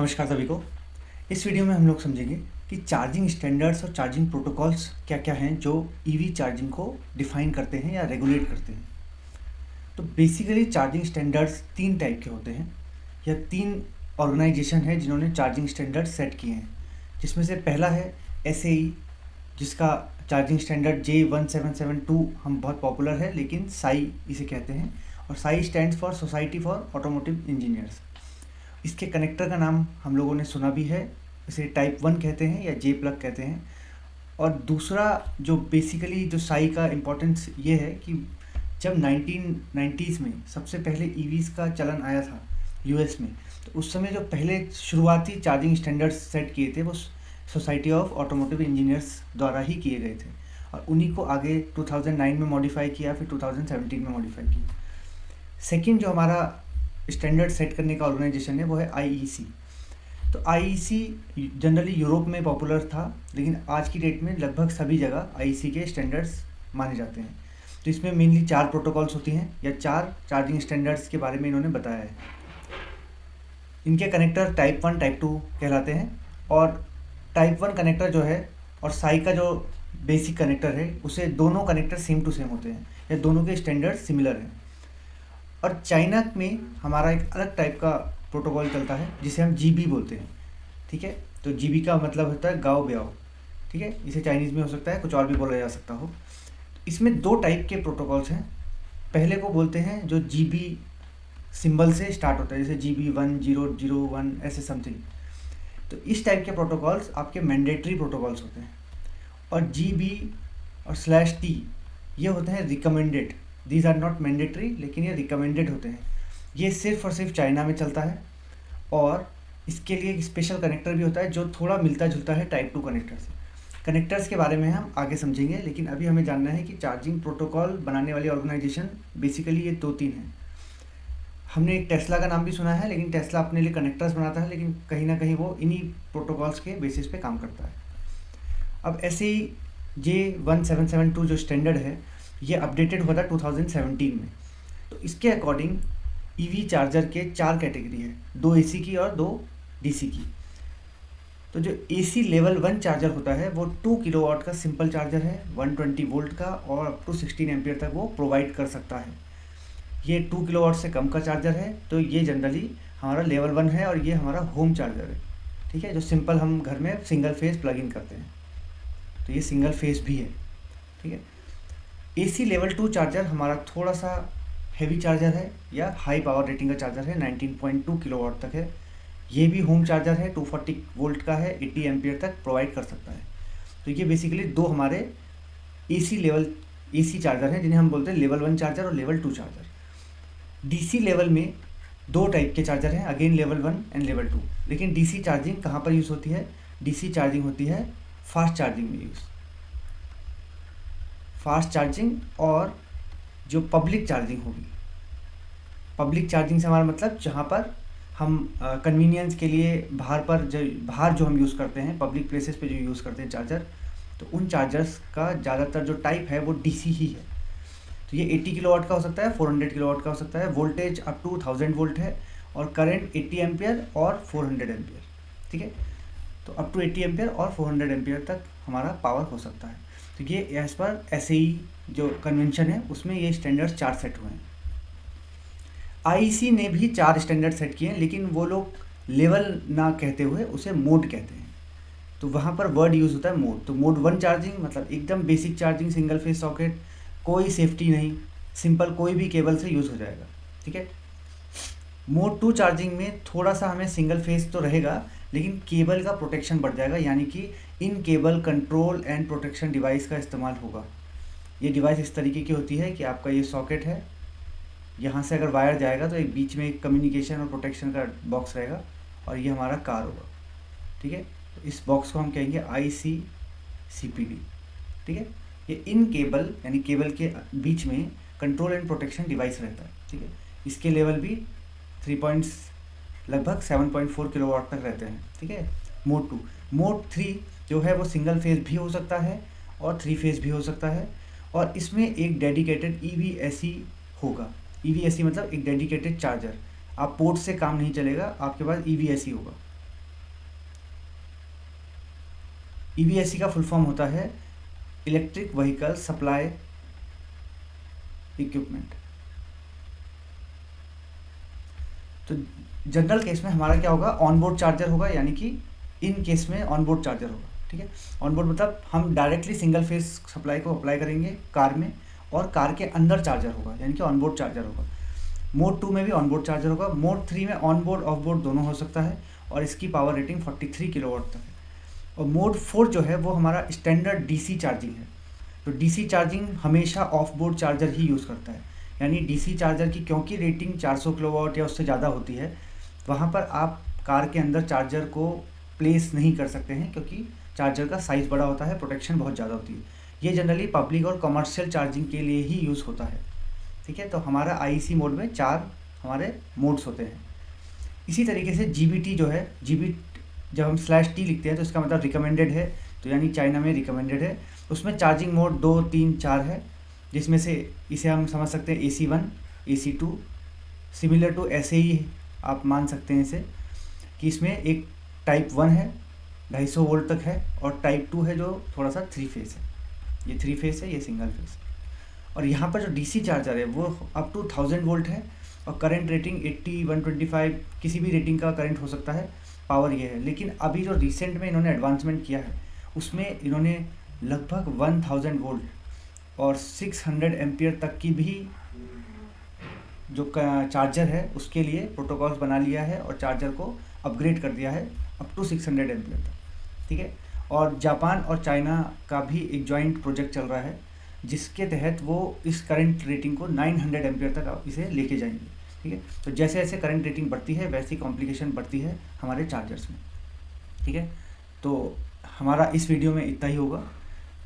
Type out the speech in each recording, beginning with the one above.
नमस्कार सभी को। इस वीडियो में हम लोग समझेंगे कि चार्जिंग स्टैंडर्ड्स और चार्जिंग प्रोटोकॉल्स क्या क्या हैं जो ईवी चार्जिंग को डिफाइन करते हैं या रेगुलेट करते हैं। तो बेसिकली चार्जिंग स्टैंडर्ड्स तीन टाइप के होते हैं या तीन ऑर्गेनाइजेशन है जिन्होंने चार्जिंग स्टैंडर्ड सेट किए हैं, जिसमें से पहला है SAE, जिसका चार्जिंग स्टैंडर्ड J1772 हम बहुत पॉपुलर है, लेकिन साई इसे कहते हैं। और Sai stands for society for automotive engineers. इसके कनेक्टर का नाम हम लोगों ने सुना भी है, इसे टाइप 1 कहते हैं या J प्लग कहते हैं। और दूसरा जो बेसिकली जो साई का इम्पोर्टेंस ये है कि जब 1990s में सबसे पहले EVs का चलन आया था US में, तो उस समय जो पहले शुरुआती चार्जिंग स्टैंडर्ड्स सेट किए थे वो सोसाइटी ऑफ ऑटोमोटिव इंजीनियर्स द्वारा ही किए गए थे, और उन्हीं को आगे 2009 में मॉडिफाई किया, फिर 2017 में मॉडिफाई किया। सेकंड जो हमारा स्टैंडर्ड सेट करने का ऑर्गेनाइजेशन है वो है IEC। तो IEC जनरली यूरोप में पॉपुलर था, लेकिन आज की डेट में लगभग सभी जगह IEC के स्टैंडर्ड्स माने जाते हैं। तो इसमें मेनली 4 प्रोटोकॉल्स होती हैं या 4 चार्जिंग स्टैंडर्ड्स के बारे में इन्होंने बताया है। इनके कनेक्टर टाइप 1 टाइप 2 कहलाते हैं, और टाइप 1 कनेक्टर जो है और साई का जो बेसिक कनेक्टर है उसे दोनों कनेक्टर सेम टू सेम होते हैं या दोनों के स्टैंडर्ड सिमिलर हैं। और चाइना में हमारा एक अलग टाइप का प्रोटोकॉल चलता है जिसे हम GB बोलते हैं, ठीक है। तो GB का मतलब होता है गाओ ब्याओ, ठीक है। इसे चाइनीज़ में हो सकता है, कुछ और भी बोला जा सकता हो। इसमें 2 टाइप के प्रोटोकॉल्स हैं। पहले को बोलते हैं जो GB सिंबल से स्टार्ट होता है, जैसे GB 1001 ऐसे समथिंग। तो इस टाइप के प्रोटोकॉल्स आपके मैंडेटरी प्रोटोकॉल्स होते हैं। और GB और /T ये होते हैं recommended. These are not mandatory, लेकिन ये रिकमेंडेड होते हैं। ये सिर्फ और सिर्फ चाइना में चलता है, और इसके लिए एक स्पेशल कनेक्टर भी होता है जो थोड़ा मिलता जुलता है टाइप 2 कनेक्टर से। कनेक्टर्स के बारे में हम आगे समझेंगे, लेकिन अभी हमें जानना है कि चार्जिंग प्रोटोकॉल बनाने वाली ऑर्गेनाइजेशन बेसिकली ये 2-3 हैं। हमने एक टेस्ला का नाम भी सुना है, लेकिन टेस्ला अपने लिए कनेक्टर्स बनाता है, लेकिन कहीं ना कहीं वो इन्हीं प्रोटोकॉल्स के बेसिस पे काम करता है। अब ऐसे ही J1772 जो स्टैंडर्ड है ये अपडेटेड हुआ था 2017 में। तो इसके अकॉर्डिंग EV चार्जर के 4 कैटेगरी है, 2 AC की और 2 DC की। तो जो AC लेवल 1 चार्जर होता है वो 2 किलोवाट का सिंपल चार्जर है, 120 वोल्ट का, और अप टू 16 एम्पियर तक वो प्रोवाइड कर सकता है। ये 2 किलोवाट से कम का चार्जर है, तो ये जनरली हमारा लेवल 1 है, और ये हमारा होम चार्जर है, ठीक है, जो सिंपल हम घर में सिंगल फेस प्लग इन करते हैं। तो ये सिंगल फेस भी है, ठीक है। AC लेवल 2 चार्जर हमारा थोड़ा सा हैवी चार्जर है या हाई पावर रेटिंग का चार्जर है, 19.2 किलोवाट तक है। ये भी होम चार्जर है, 240 वोल्ट का है, 80 एम्पियर तक प्रोवाइड कर सकता है। तो ये बेसिकली 2 हमारे AC चार्जर हैं जिन्हें हम बोलते हैं लेवल 1 चार्जर और लेवल 2 चार्जर। DC लेवल में 2 टाइप के चार्जर हैं, अगेन लेवल 1 एंड लेवल 2। लेकिन DC चार्जिंग कहाँ पर यूज़ होती है? DC चार्जिंग होती है फास्ट चार्जिंग में यूज़। फास्ट चार्जिंग और जो पब्लिक चार्जिंग होगी, पब्लिक चार्जिंग से हमारा मतलब जहाँ पर हम कन्वीनियंस के लिए बाहर जो हम यूज़ करते हैं, पब्लिक प्लेसेस पे जो यूज़ करते हैं चार्जर, तो उन चार्जर्स का ज़्यादातर जो टाइप है वो DC ही है। तो ये 80 किलोवाट का हो सकता है, 400 किलोवाट का हो सकता है, वोल्टेज अप टू 1000 वोल्ट है, और करंट 80 एम्पियर और 400 एम्पियर, ठीक है। तो अप टू 80 एम्पियर और 400 एम्पियर तक हमारा पावर हो सकता है। तो ये एज पर SAE जो कन्वेंशन है उसमें ये स्टैंडर्ड्स 4 सेट हुए हैं। IEC ने भी 4 स्टैंडर्ड सेट किए हैं, लेकिन वो लोग लेवल ना कहते हुए उसे मोड कहते हैं। तो वहाँ पर वर्ड यूज़ होता है मोड। तो मोड 1 चार्जिंग मतलब एकदम basic charging, single phase socket, कोई सेफ्टी नहीं, सिंपल कोई भी केबल से यूज़ हो जाएगा, ठीक है। मोड 2 चार्जिंग में थोड़ा सा हमें सिंगल फेस तो रहेगा, लेकिन केबल का प्रोटेक्शन बढ़ जाएगा, यानी कि in cable control and protection device का इस्तेमाल होगा। ये डिवाइस इस तरीके की होती है कि आपका ये सॉकेट है, यहाँ से अगर वायर जाएगा तो एक बीच में एक कम्युनिकेशन और प्रोटेक्शन का बॉक्स रहेगा, और ये हमारा कार होगा, ठीक है। तो इस बॉक्स को हम कहेंगे IC/CPD, ठीक है। ये इन केबल यानी केबल के बीच में कंट्रोल एंड प्रोटेक्शन डिवाइस रहता है, ठीक है। इसके लेवल भी लगभग 7.4 किलोवाट तक रहते हैं, ठीक है। मोड 2। मोड 3 जो है वो सिंगल फेज भी हो सकता है और 3 फेज भी हो सकता है, और इसमें एक डेडिकेटेड EVSE होगा। EVSE मतलब एक डेडिकेटेड चार्जर। आप पोर्ट से काम नहीं चलेगा, आपके पास EVSE होगा, EVSE का फुल फॉर्म होता है इलेक्ट्रिक व्हीकल सप्लाई इक्विपमेंट। तो जनरल केस में हमारा क्या होगा, ऑनबोर्ड चार्जर होगा, यानी कि इन केस में ऑनबोर्ड चार्जर होगा। ठीक है, ऑनबोर्ड मतलब हम डायरेक्टली सिंगल फेज सप्लाई को अप्लाई करेंगे कार में, और कार के अंदर चार्जर होगा, यानी कि ऑनबोर्ड चार्जर होगा। मोड 2 में भी ऑनबोर्ड चार्जर होगा। मोड 3 में ऑनबोर्ड ऑफबोर्ड दोनों हो सकता है, और इसकी पावर रेटिंग 43 किलोवाट तक है। और मोड 4 जो है वो हमारा स्टैंडर्ड DC चार्जिंग है। तो DC चार्जिंग हमेशा ऑफबोर्ड चार्जर ही यूज़ करता है, यानी DC चार्जर की क्योंकि रेटिंग 400 किलोवाट या उससे ज़्यादा होती है, वहाँ पर आप कार के अंदर चार्जर को प्लेस नहीं कर सकते हैं, क्योंकि चार्जर का साइज़ बड़ा होता है, प्रोटेक्शन बहुत ज़्यादा होती है। ये जनरली पब्लिक और कमर्शियल चार्जिंग के लिए ही यूज़ होता है। ठीक है, तो हमारा IEC मोड में 4 हमारे मोड्स होते हैं। इसी तरीके से GBT जो है, जब हम /T लिखते हैं तो इसका मतलब रिकमेंडेड है, तो यानी चाइना में रिकमेंडेड है। उसमें चार्जिंग मोड 2, 3, 4 है, जिसमें से इसे हम समझ सकते हैं AC1, AC2, सिमिलर टू ऐसे ही आप मान सकते हैं इसे, कि इसमें एक टाइप 1 है 250 वोल्ट तक है, और टाइप 2 है जो थोड़ा सा 3 फेस है। ये 3 फेस है, ये सिंगल फेस। और यहाँ पर जो DC चार्जर है वो अप टू 1000 वोल्ट है, और करंट रेटिंग 80, 125 किसी भी रेटिंग का करंट हो सकता है, पावर ये है। लेकिन अभी जो रिसेंट में इन्होंने एडवांसमेंट किया है उसमें इन्होंने लगभग 1000 वोल्ट और 600 एम्पियर तक की भी जो चार्जर है उसके लिए प्रोटोकॉल्स बना लिया है, और चार्जर को अपग्रेड कर दिया है अप टू 600 एम्पियर तक। ठीक है, और जापान और चाइना का भी एक जॉइंट प्रोजेक्ट चल रहा है, जिसके तहत वो इस करंट रेटिंग को 900 एम्पियर तक इसे लेके जाएंगे। ठीक है, तो जैसे जैसे करंट रेटिंग बढ़ती है वैसी कॉम्प्लिकेशन बढ़ती है हमारे चार्जर्स में। ठीक है, तो हमारा इस वीडियो में इतना ही होगा।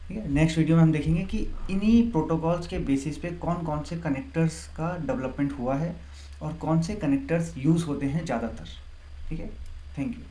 ठीक है, नेक्स्ट वीडियो में हम देखेंगे कि इन्हीं प्रोटोकॉल्स के बेसिस पे कौन कौन से कनेक्टर्स का डेवलपमेंट हुआ है, और कौन से कनेक्टर्स यूज़ होते हैं ज़्यादातर। ठीक है, थैंक यू।